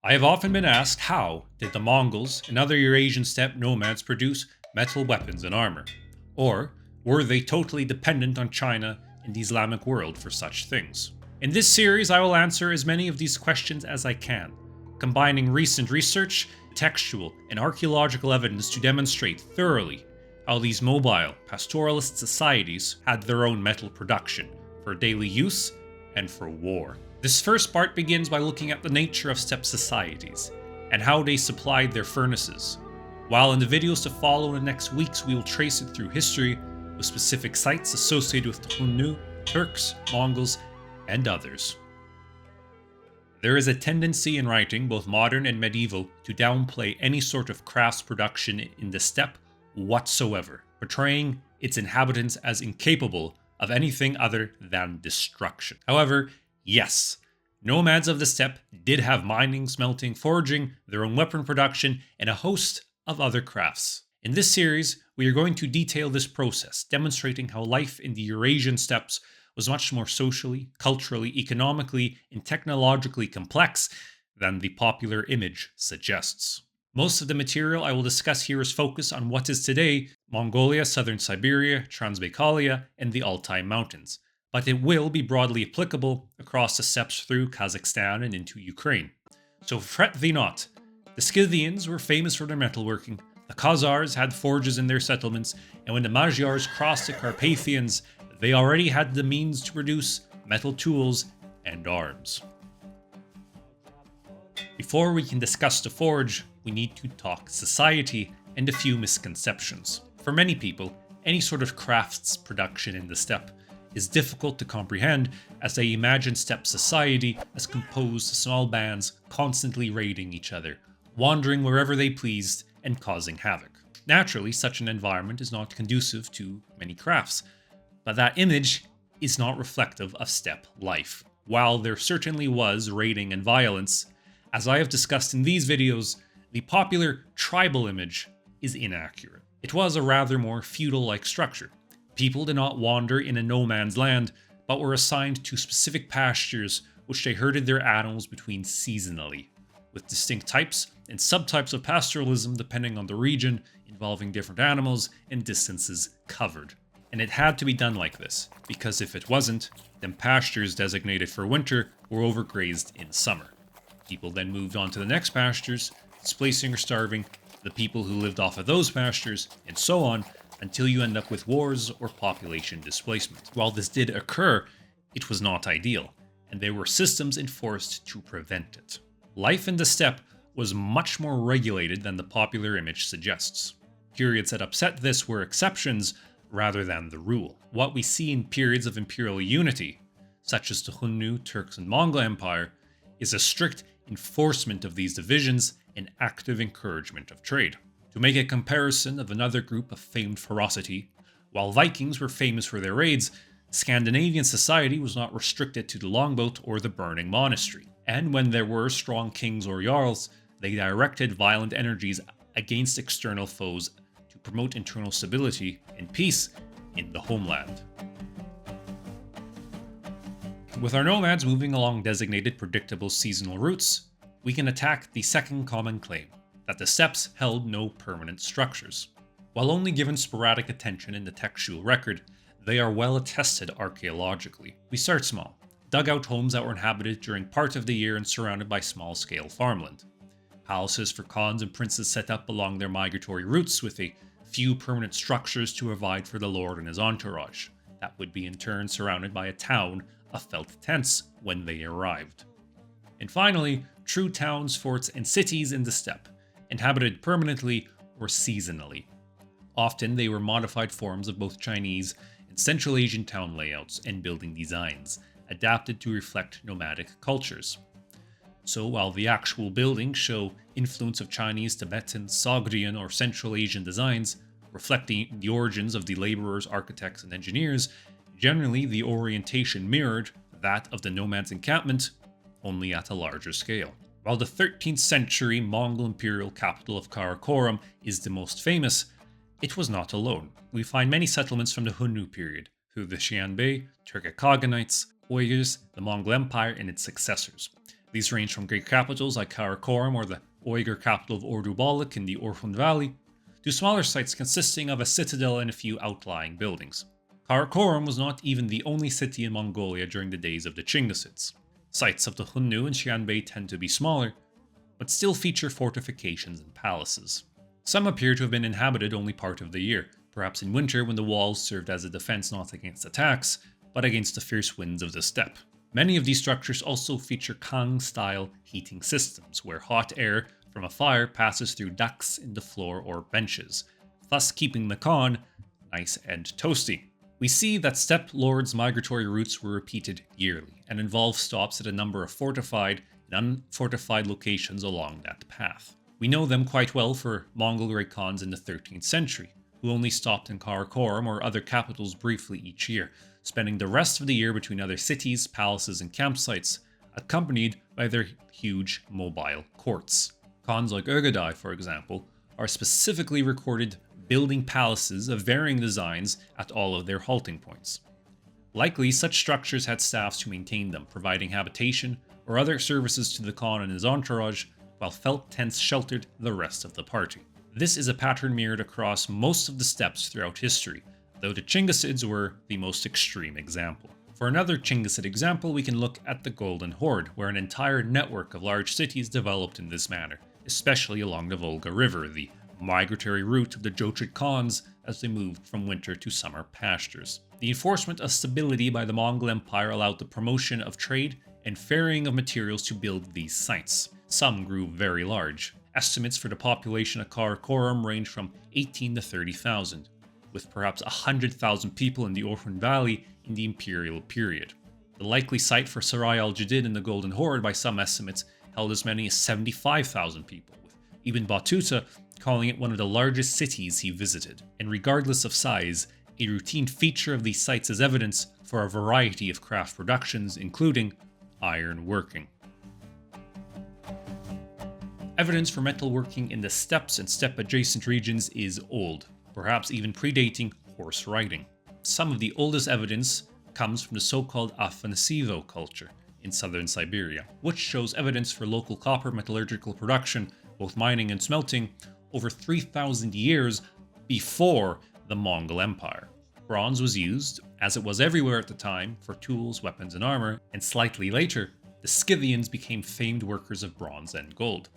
I have often been asked how did the Mongols and other Eurasian steppe nomads produce metal weapons and armor? Or were they totally dependent on China and the Islamic world for such things? In this series, I will answer as many of these questions as I can, combining recent research, textual, and archaeological evidence to demonstrate thoroughly how these mobile, pastoralist societies had their own metal production for daily use and for war. This first part begins by looking at the nature of steppe societies and how they supplied their furnaces, while in the videos to follow in the next weeks we will trace it through history with specific sites associated with the Xiongnu, Turks, Mongols, and others. There is a tendency in writing, both modern and medieval, to downplay any sort of crafts production in the steppe whatsoever, portraying its inhabitants as incapable of anything other than destruction. However, yes, nomads of the steppe did have mining, smelting, forging, their own weapon production, and a host of other crafts. In this series, we are going to detail this process, demonstrating how life in the Eurasian steppes was much more socially, culturally, economically, and technologically complex than the popular image suggests. Most of the material I will discuss here is focused on what is today Mongolia, southern Siberia, Transbaikalia, and the Altai Mountains, but it will be broadly applicable across the steppes through Kazakhstan and into Ukraine. So fret thee not. The Scythians were famous for their metalworking, the Khazars had forges in their settlements, and when the Magyars crossed the Carpathians, they already had the means to produce metal tools and arms. Before we can discuss the forge, we need to talk society and a few misconceptions. For many people, any sort of crafts production in the steppe is difficult to comprehend, as they imagine steppe society as composed of small bands constantly raiding each other, wandering wherever they pleased and causing havoc. Naturally, such an environment is not conducive to many crafts, but that image is not reflective of steppe life. While there certainly was raiding and violence, as I have discussed in these videos, the popular tribal image is inaccurate. It was a rather more feudal-like structure. People did not wander in a no man's land, but were assigned to specific pastures which they herded their animals between seasonally, with distinct types and subtypes of pastoralism depending on the region, involving different animals and distances covered. And it had to be done like this, because if it wasn't, then pastures designated for winter were overgrazed in summer. People then moved on to the next pastures, displacing or starving the people who lived off of those pastures, and so on, until you end up with wars or population displacement. While this did occur, it was not ideal, and there were systems enforced to prevent it. Life in the steppe was much more regulated than the popular image suggests. Periods that upset this were exceptions rather than the rule. What we see in periods of imperial unity, such as the Xiongnu, Turks, and Mongol Empire, is a strict enforcement of these divisions and active encouragement of trade. To make a comparison of another group of famed ferocity, while Vikings were famous for their raids, Scandinavian society was not restricted to the longboat or the burning monastery. And when there were strong kings or jarls, they directed violent energies against external foes to promote internal stability and peace in the homeland. With our nomads moving along designated predictable seasonal routes, we can attack the second common claim, that the steppes held no permanent structures. While only given sporadic attention in the textual record, they are well attested archaeologically. We start small, dugout homes that were inhabited during part of the year and surrounded by small-scale farmland. Palaces for khans and princes set up along their migratory routes with a few permanent structures to provide for the lord and his entourage. That would be in turn surrounded by a town of felt tents when they arrived. And finally, true towns, forts, and cities in the steppe, inhabited permanently or seasonally. Often they were modified forms of both Chinese and Central Asian town layouts and building designs, adapted to reflect nomadic cultures. So while the actual buildings show influence of Chinese, Tibetan, Sogdian, or Central Asian designs, reflecting the origins of the laborers, architects, and engineers, generally the orientation mirrored that of the nomads' encampment, only at a larger scale. While the 13th century Mongol imperial capital of Karakorum is the most famous, it was not alone. We find many settlements from the Xiongnu period, through the Xianbei, Turkic Khaganites, Uyghurs, the Mongol Empire, and its successors. These range from great capitals like Karakorum or the Uyghur capital of ordu-baliq in the Orkhon Valley, to smaller sites consisting of a citadel and a few outlying buildings. Karakorum was not even the only city in Mongolia during the days of the Chinggisids. Sites of the Xiongnu and Xianbei tend to be smaller, but still feature fortifications and palaces. Some appear to have been inhabited only part of the year, perhaps in winter when the walls served as a defense not against attacks, but against the fierce winds of the steppe. Many of these structures also feature Kang-style heating systems, where hot air from a fire passes through ducts in the floor or benches, thus keeping the Khan nice and toasty. We see that steppe lords' migratory routes were repeated yearly, and involved stops at a number of fortified and unfortified locations along that path. We know them quite well for Mongol great Khans in the 13th century, who only stopped in Karakorum or other capitals briefly each year, spending the rest of the year between other cities, palaces, and campsites, accompanied by their huge mobile courts. Khans like Ögedei, for example, are specifically recorded building palaces of varying designs at all of their halting points. Likely, such structures had staffs to maintain them, providing habitation or other services to the Khan and his entourage, while felt tents sheltered the rest of the party. This is a pattern mirrored across most of the steppes throughout history, though the Chinggisids were the most extreme example. For another Chinggisid example, we can look at the Golden Horde, where an entire network of large cities developed in this manner, especially along the Volga River, the migratory route of the Jochid Khans as they moved from winter to summer pastures. The enforcement of stability by the Mongol Empire allowed the promotion of trade and ferrying of materials to build these sites. Some grew very large. Estimates for the population of Karakorum range from 18 to 30,000, with perhaps 100,000 people in the Orkhon Valley in the imperial period. The likely site for Sarai al-Jadid in the Golden Horde by some estimates held as many as 75,000 people, with Ibn Battuta calling it one of the largest cities he visited. And regardless of size, a routine feature of these sites is evidence for a variety of craft productions, including iron working. Evidence for metalworking in the steppes and steppe-adjacent regions is old, perhaps even predating horse riding. Some of the oldest evidence comes from the so-called Afanasivo culture in southern Siberia, which shows evidence for local copper metallurgical production, both mining and smelting, over 3,000 years before the Mongol Empire. Bronze was used, as it was everywhere at the time, for tools, weapons, and armor, and slightly later, the Scythians became famed workers of bronze and gold.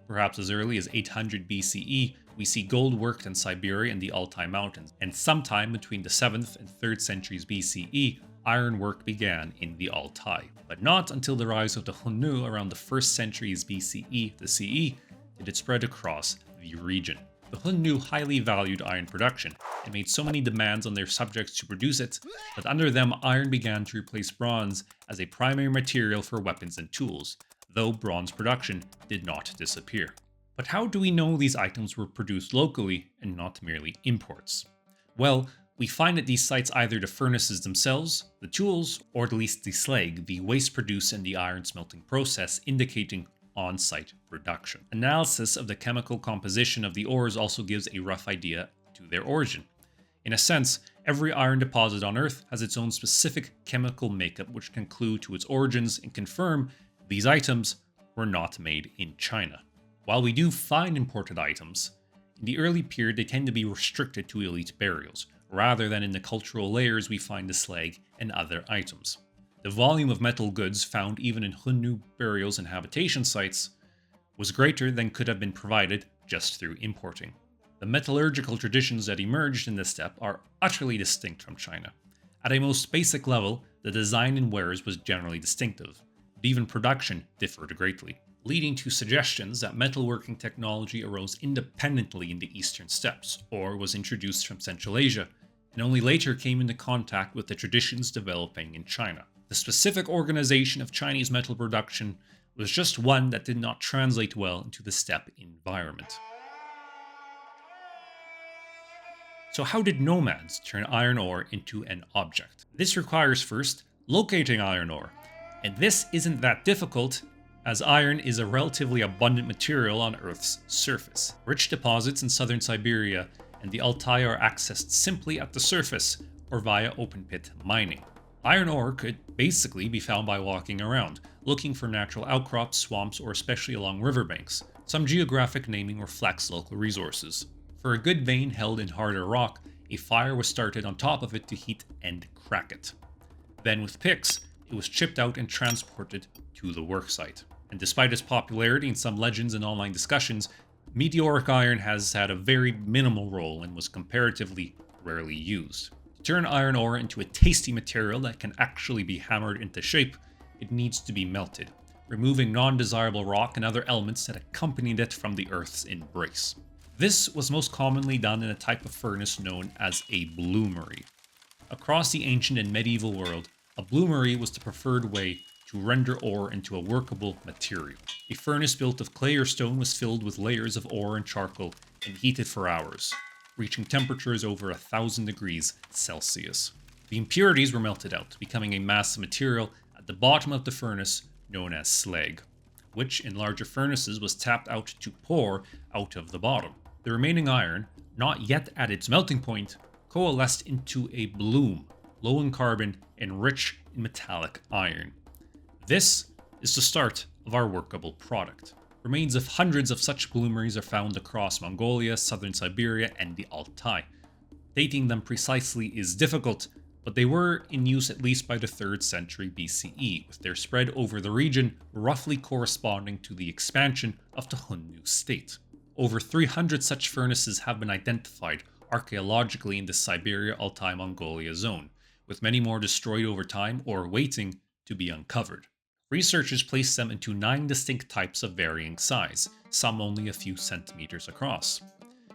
Perhaps as early as 800 BCE, we see gold worked in Siberia and the Altai Mountains, and sometime between the 7th and 3rd centuries BCE, iron work began in the Altai. But not until the rise of the Xiongnu around the 1st centuries BCE to CE did it spread across the region. The Xiongnu highly valued iron production and made so many demands on their subjects to produce it that under them iron began to replace bronze as a primary material for weapons and tools, though bronze production did not disappear. But how do we know these items were produced locally and not merely imports? Well, we find at these sites either the furnaces themselves, the tools, or at least the slag, the waste produced in the iron smelting process, indicating on-site production. Analysis of the chemical composition of the ores also gives a rough idea to their origin. In a sense, every iron deposit on Earth has its own specific chemical makeup which can clue to its origins and confirm these items were not made in China. While we do find imported items, in the early period they tend to be restricted to elite burials, rather than in the cultural layers we find the slag and other items. The volume of metal goods found even in Xiongnu burials and habitation sites was greater than could have been provided just through importing. The metallurgical traditions that emerged in the steppe are utterly distinct from China. At a most basic level, the design in wares was generally distinctive, but even production differed greatly, leading to suggestions that metalworking technology arose independently in the eastern steppes, or was introduced from Central Asia, and only later came into contact with the traditions developing in China. The specific organization of Chinese metal production was just one that did not translate well into the steppe environment. So how did nomads turn iron ore into an object? This requires first locating iron ore, and this isn't that difficult as iron is a relatively abundant material on Earth's surface. Rich deposits in southern Siberia and the Altai are accessed simply at the surface or via open pit mining. Iron ore could basically be found by walking around, looking for natural outcrops, swamps, or especially along riverbanks. Some geographic naming reflects local resources. For a good vein held in harder rock, a fire was started on top of it to heat and crack it. Then with picks, it was chipped out and transported to the worksite. And despite its popularity in some legends and online discussions, meteoric iron has had a very minimal role and was comparatively rarely used. To turn iron ore into a tasty material that can actually be hammered into shape, it needs to be melted, removing non-desirable rock and other elements that accompanied it from the Earth's embrace. This was most commonly done in a type of furnace known as a bloomery. Across the ancient and medieval world, a bloomery was the preferred way to render ore into a workable material. A furnace built of clay or stone was filled with layers of ore and charcoal and heated for hours, reaching temperatures over 1,000 degrees Celsius. The impurities were melted out, becoming a mass of material at the bottom of the furnace known as slag, which in larger furnaces was tapped out to pour out of the bottom. The remaining iron, not yet at its melting point, coalesced into a bloom, low in carbon and rich in metallic iron. This is the start of our workable product. Remains of hundreds of such bloomeries are found across Mongolia, southern Siberia, and the Altai. Dating them precisely is difficult, but they were in use at least by the 3rd century BCE, with their spread over the region roughly corresponding to the expansion of the Xiongnu state. Over 300 such furnaces have been identified archaeologically in the Siberia-Altai-Mongolia zone, with many more destroyed over time or waiting to be uncovered. Researchers place them into 9 distinct types of varying size, some only a few centimeters across.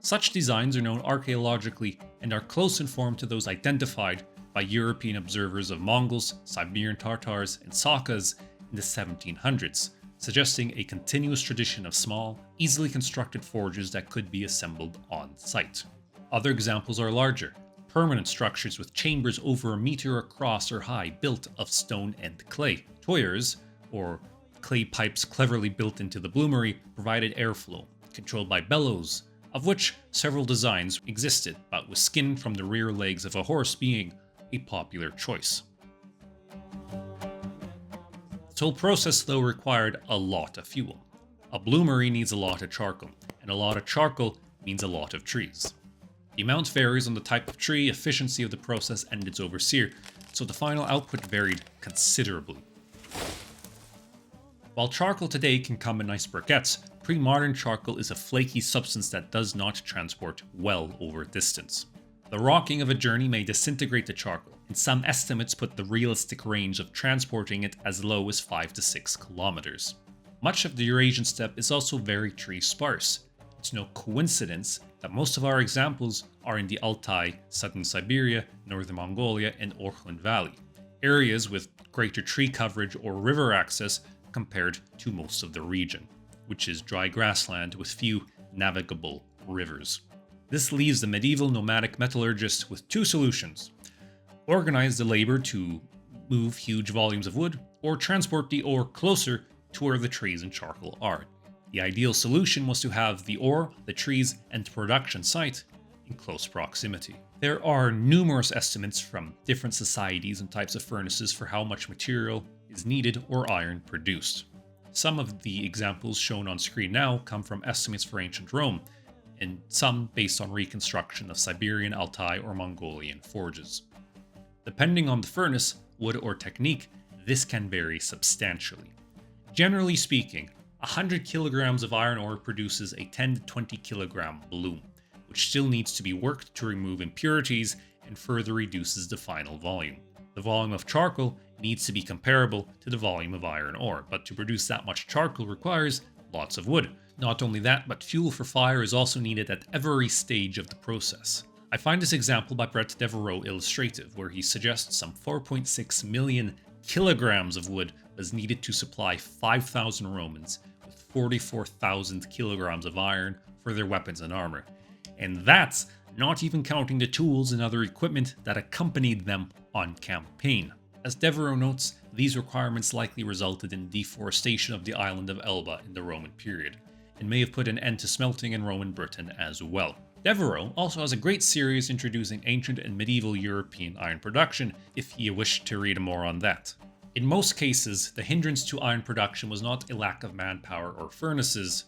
Such designs are known archaeologically and are close in form to those identified by European observers of Mongols, Siberian Tatars, and Sakas in the 1700s, suggesting a continuous tradition of small, easily constructed forges that could be assembled on site. Other examples are larger, permanent structures with chambers over a meter across or high built of stone and clay. Toyers, or clay pipes cleverly built into the bloomery, provided airflow, controlled by bellows, of which several designs existed, but with skin from the rear legs of a horse being a popular choice. This whole process, though, required a lot of fuel. A bloomery needs a lot of charcoal, and a lot of charcoal means a lot of trees. The amount varies on the type of tree, efficiency of the process, and its overseer, so the final output varied considerably. While charcoal today can come in nice briquettes, pre-modern charcoal is a flaky substance that does not transport well over distance. The rocking of a journey may disintegrate the charcoal, and some estimates put the realistic range of transporting it as low as 5 to 6 kilometers. Much of the Eurasian steppe is also very tree sparse. It's no coincidence that most of our examples are in the Altai, southern Siberia, northern Mongolia, and Orkhon Valley, areas with greater tree coverage or river access compared to most of the region, which is dry grassland with few navigable rivers. This leaves the medieval nomadic metallurgist with 2 solutions: organize the labor to move huge volumes of wood, or transport the ore closer to where the trees and charcoal are. The ideal solution was to have the ore, the trees, and the production site in close proximity. There are numerous estimates from different societies and types of furnaces for how much material is needed or iron produced. Some of the examples shown on screen now come from estimates for ancient Rome, and some based on reconstruction of Siberian, Altai, or Mongolian forges. Depending on the furnace, wood, or technique, this can vary substantially. Generally speaking, 100 kilograms of iron ore produces a 10 to 20 kilogram bloom, which still needs to be worked to remove impurities and further reduces the final volume. The volume of charcoal needs to be comparable to the volume of iron ore, but to produce that much charcoal requires lots of wood. Not only that, but fuel for fire is also needed at every stage of the process. I find this example by Brett Devereaux illustrative, where he suggests some 4.6 million kilograms of wood was needed to supply 5,000 Romans with 44,000 kilograms of iron for their weapons and armor. And that's not even counting the tools and other equipment that accompanied them on campaign. As Devereaux notes, these requirements likely resulted in deforestation of the island of Elba in the Roman period, and may have put an end to smelting in Roman Britain as well. Devereaux also has a great series introducing ancient and medieval European iron production, if you wish to read more on that. In most cases, the hindrance to iron production was not a lack of manpower or furnaces,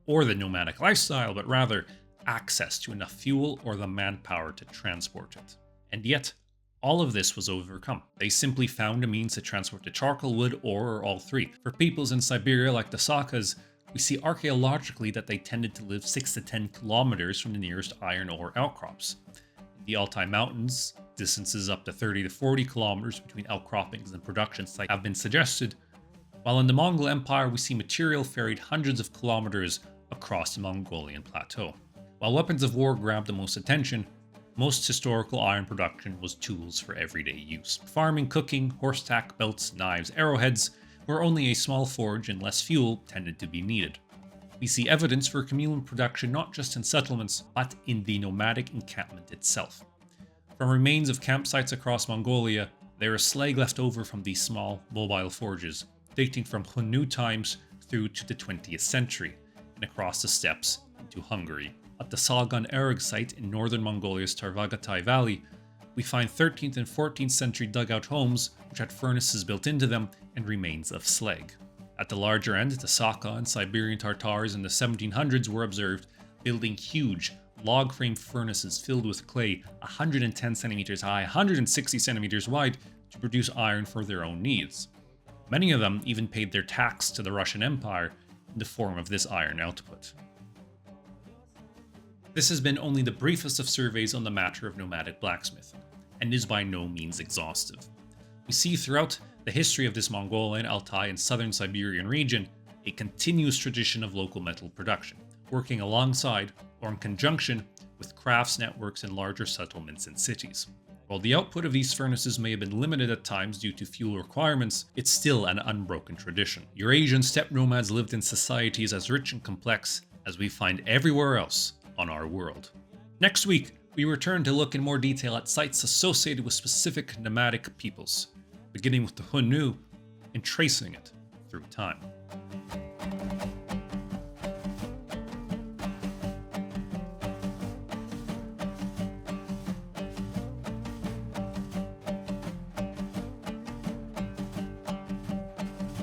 or the nomadic lifestyle, but rather access to enough fuel or the manpower to transport it. And yet, all of this was overcome. They simply found a means to transport the charcoal, wood, ore, or all three. For peoples in Siberia like the Sakas, we see archaeologically that they tended to live 6 to 10 kilometers from the nearest iron ore outcrops. In the Altai Mountains, distances up to 30 to 40 kilometers between outcroppings and production sites have been suggested, while in the Mongol Empire we see material ferried hundreds of kilometers across the Mongolian plateau. While weapons of war grabbed the most attention, most historical iron production was tools for everyday use. Farming, cooking, horse tack, belts, knives, arrowheads, where only a small forge and less fuel tended to be needed. We see evidence for communal production not just in settlements, but in the nomadic encampment itself. From remains of campsites across Mongolia, there is slag left over from these small, mobile forges, dating from Xiongnu times through to the 20th century, and across the steppes into Hungary. At the Salgan Erg site in northern Mongolia's Tarvagatai Valley, we find 13th and 14th century dugout homes which had furnaces built into them and remains of slag. At the larger end, the Saka and Siberian Tartars in the 1700s were observed building huge log frame furnaces filled with clay 110 centimeters high, 160 centimeters wide to produce iron for their own needs. Many of them even paid their tax to the Russian Empire in the form of this iron output. This has been only the briefest of surveys on the matter of nomadic blacksmithing, and is by no means exhaustive. We see throughout the history of this Mongolian, Altai, and southern Siberian region a continuous tradition of local metal production, working alongside or in conjunction with crafts networks in larger settlements and cities. While the output of these furnaces may have been limited at times due to fuel requirements, it's still an unbroken tradition. Eurasian steppe nomads lived in societies as rich and complex as we find everywhere else on our world. Next week, we return to look in more detail at sites associated with specific nomadic peoples, beginning with the Xiongnu and tracing it through time.